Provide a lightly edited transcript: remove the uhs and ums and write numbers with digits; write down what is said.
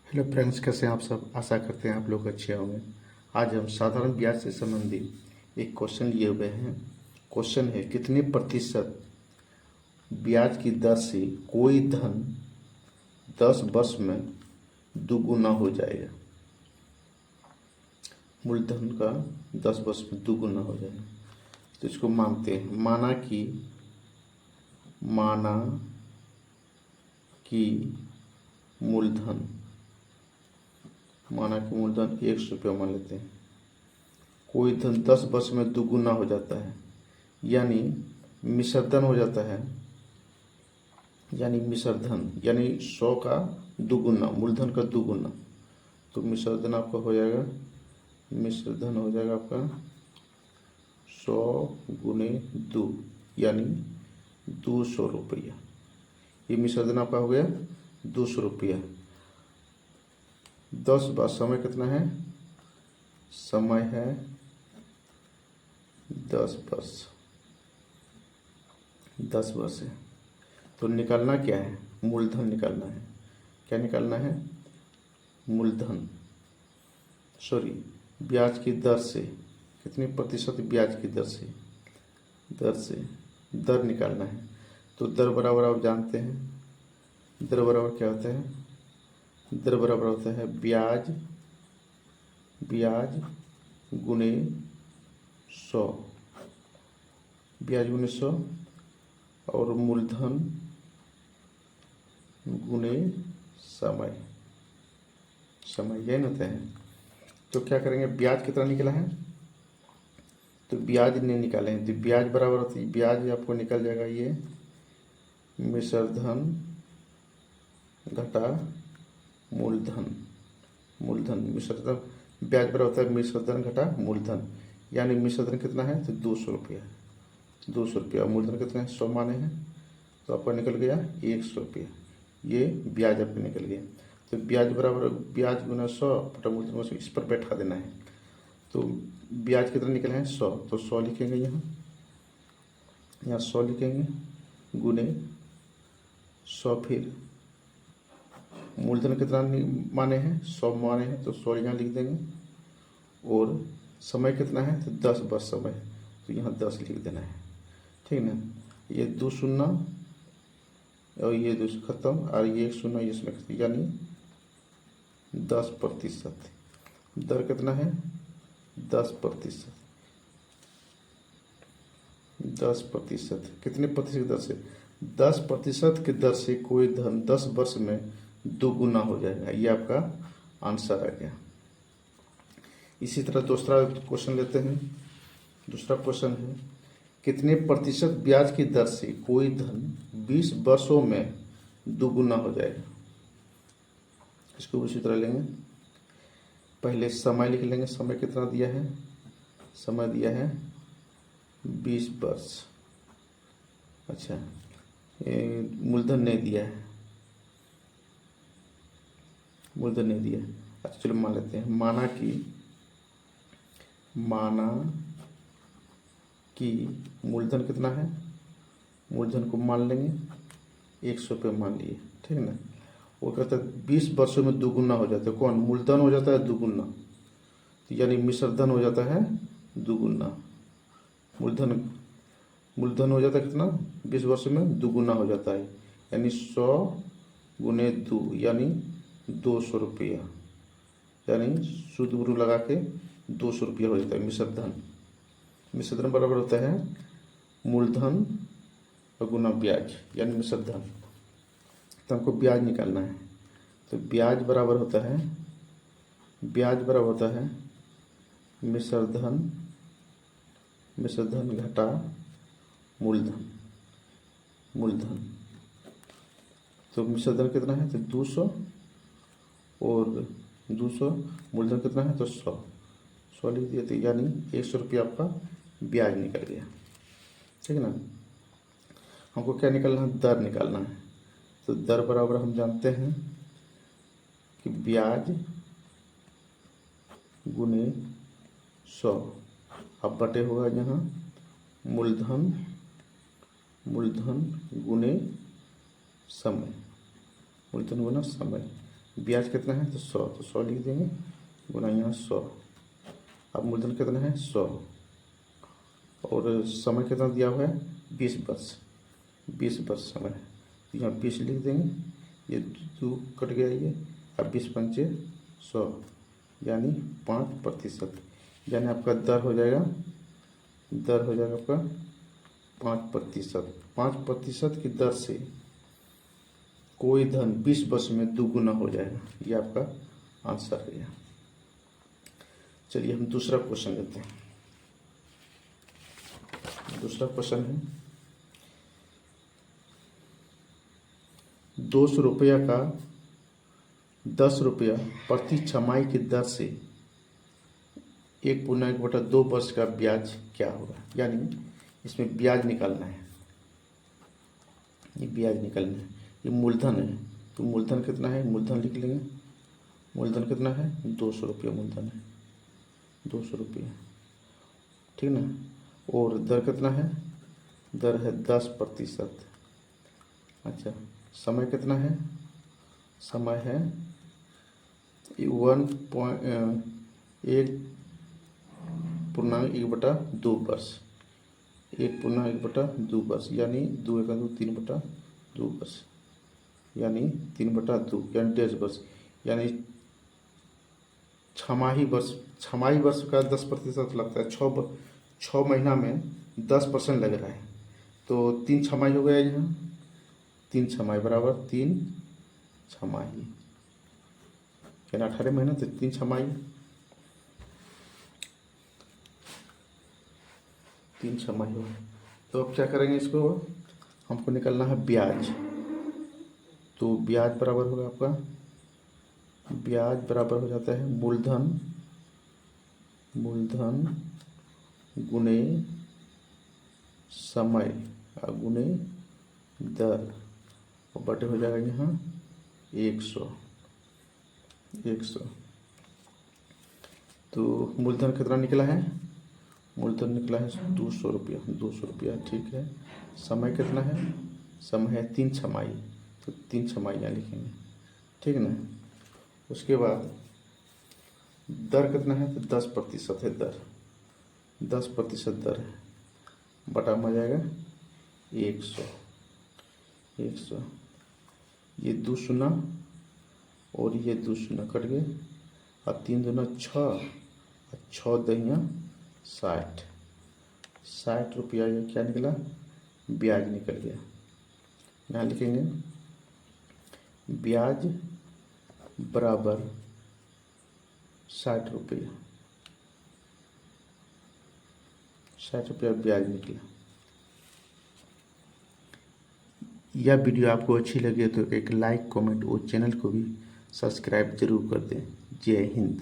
Hello friends, कैसे हैं आप सब। आशा करते हैं आप लोग अच्छे होंगे। आज हम साधारण ब्याज से संबंधित एक क्वेश्चन लिए हुए हैं। क्वेश्चन है, कितने प्रतिशत ब्याज की दर से कोई धन 10 वर्ष में दुगुना हो जाएगा। मूलधन का 10 वर्ष में दुगुना हो जाएगा। तो इसको मानते हैं। मूलधन माना कि मूलधन 100 रुपया मान लेते हैं। कोई धन 10 वर्ष में दुगुना हो जाता है, यानी मिश्रधन हो जाता है, यानी 100 का दुगुना, मूलधन का दुगुना। तो मिश्रधन आपका हो जाएगा, आपका 100 गुने 2 यानी 200 रुपया। ये मिश्रधन आपका हो गया 200 रुपया। 10 बार समय कितना है? समय है 10 वर्ष। 10 वर्ष है तो निकालना क्या है? मूलधन निकालना है। क्या निकालना है? मूलधन, ब्याज की दर से। कितने प्रतिशत ब्याज की दर से? दर निकालना है। तो दर बराबर आप जानते हैं, दर बराबर क्या होता है? दर बराबर होता है ब्याज गुने 100, ब्याज गुने 100 और मूलधन गुने समय। यही होता है। तो क्या करेंगे? ब्याज कितना निकला है तो ब्याज नहीं निकाले हैं, तो ब्याज बराबर होती है, ब्याज आपको निकल जाएगा ये मिश्रधन घटा मूलधन। मिश्रधन ब्याज बराबर होता है मिश्रधन घटा मूलधन, यानी मिश्रधन कितना है? तो 200 रुपया। 200 रुपया। मूलधन कितना है? 100 माने हैं, तो आपका निकल गया 100 रुपया। ये ब्याज आपका निकल गया। तो ब्याज बराबर ब्याज गुना 100 बटा मूलधन, इस पर बैठा देना है। तो ब्याज कितना निकला है? 100, तो 100 लिखेंगे यहाँ 100 लिखेंगे गुने 100। फिर मूलधन कितना माने हैं? 100 माने हैं, तो 100 यहाँ लिख देंगे। और समय कितना है? तो 10 वर्ष समय, तो यहाँ 10 लिख देना है। ठीक ना? ये 2 शून्य और ये 2 खत्म, और ये 1 शून्य, ये शून्य खत्म, यानी 10%। दर कितना है? 10%। 10%। कितने प्रतिशत दर से? 10% की दर से कोई धन 10 वर्ष में दोगुना हो जाएगा। ये आपका आंसर आ गया। इसी तरह दूसरा क्वेश्चन लेते हैं। दूसरा क्वेश्चन है, कितने प्रतिशत ब्याज की दर से कोई धन 20 वर्षों में दोगुना हो जाएगा। इसको उसी तरह लेंगे। पहले समय लिख लेंगे। समय कितना दिया है? समय दिया है 20 वर्ष। अच्छा, मूलधन नहीं दिया है, मूलधन नहीं दिया है। अच्छा चलो मान लेते हैं। माना कि मूलधन कितना है? मूलधन को मान लेंगे 100 रुपये मान लिए। ठीक है ना? वो कहता है 20 वर्षों में दुगुना हो जाता है। कौन? मूलधन हो जाता है दुगुना, तो यानी मिश्रधन हो जाता है दुगुना। मूलधन हो जाता है कितना? 20 वर्षों में दुगुना हो जाता है, यानी 100 गुने 2 यानी 200 रुपया, यानी शुद्ध गुरु लगा के 200 रुपया हो जाता है मिश्रधन बराबर होता है मूलधन गुना ब्याज, यानी मिश्रधन। तो हमको ब्याज निकालना है। तो ब्याज बराबर होता है मिश्रधन घटा मूलधन। तो मिश्रधन कितना है? तो 200 और 200, मूलधन कितना है? तो 100 लिख दिया, तो यानी 100 रुपया आपका ब्याज निकल गया। ठीक है ना? हमको क्या निकालना है? दर निकालना है। तो दर बराबर हम जानते हैं कि ब्याज गुने 100, अब बटे होगा यहाँ मूलधन गुने समय। मूलधन गुना समय, ब्याज कितना है तो 100, तो 100 लिख देंगे गुना यहाँ 100। अब मूलधन कितना है 100 और समय कितना दिया हुआ है 20 वर्ष, 20 वर्ष समय, तो यहाँ 20 लिख देंगे, ये 2 कट गया ये, अब 20 पंचे 100 यानी 5%, यानी आपका दर हो जाएगा आपका 5%। 5% की दर से कोई धन 20 वर्ष में दुगुना हो जाएगा, ये आपका आंसर है। चलिए हम दूसरा क्वेश्चन लेते हैं। दूसरा क्वेश्चन है 200 रुपया का 10 रुपया प्रति छमाही की दर से 1/2 वर्ष का ब्याज क्या होगा, यानी इसमें ब्याज निकालना है, ये ब्याज निकालना है, ये मूलधन है, तो मूलधन कितना है, मूलधन लिख लेंगे, मूलधन कितना है 200 रुपया मूलधन है, 200 रुपया, ठीक ना। और दर कितना है, दर है 10%। अच्छा, समय कितना है, समय है 1.1/2 वर्ष, 1.1/2 वर्ष, यानी 2 × 2 3/2 वर्ष, यानी 3/2 यानी 1.5 वर्ष, यानी छमाही वर्ष का 10% लगता है, 6 महीना में 10% लग रहा है, तो 3 छमाही हो गया यहाँ, 3 छमाही बराबर 3 छमाही, यानी 18 महीना तो 3 छमाही, 3 छमाही हो। तो अब क्या करेंगे, इसको हमको निकालना है ब्याज, तो ब्याज बराबर होगा आपका, ब्याज बराबर हो जाता है मूलधन गुने समय गुने दर, और बटे हो जाएगा यहाँ 100। तो मूलधन कितना निकला है, मूलधन निकला है 200 रुपया, ठीक है। समय कितना है, समय है 3 छमाही, तो 3 छमाहियाँ लिखेंगे, ठीक ना। उसके बाद दर कितना है तो 10% है, दर 10% दर है, बटा में आ जाएगा 100, ये 2 शून्य और ये 2 शून्य कट गए, और 3 दूना 6 और 6 दहिया 60 रुपया, ये क्या निकला, ब्याज निकल गया। यहाँ लिखेंगे ब्याज बराबर 60 रुपया, 60 रुपया ब्याज निकला। यह वीडियो आपको अच्छी लगे तो एक लाइक, कमेंट और चैनल को भी सब्सक्राइब जरूर कर दें। जय हिंद।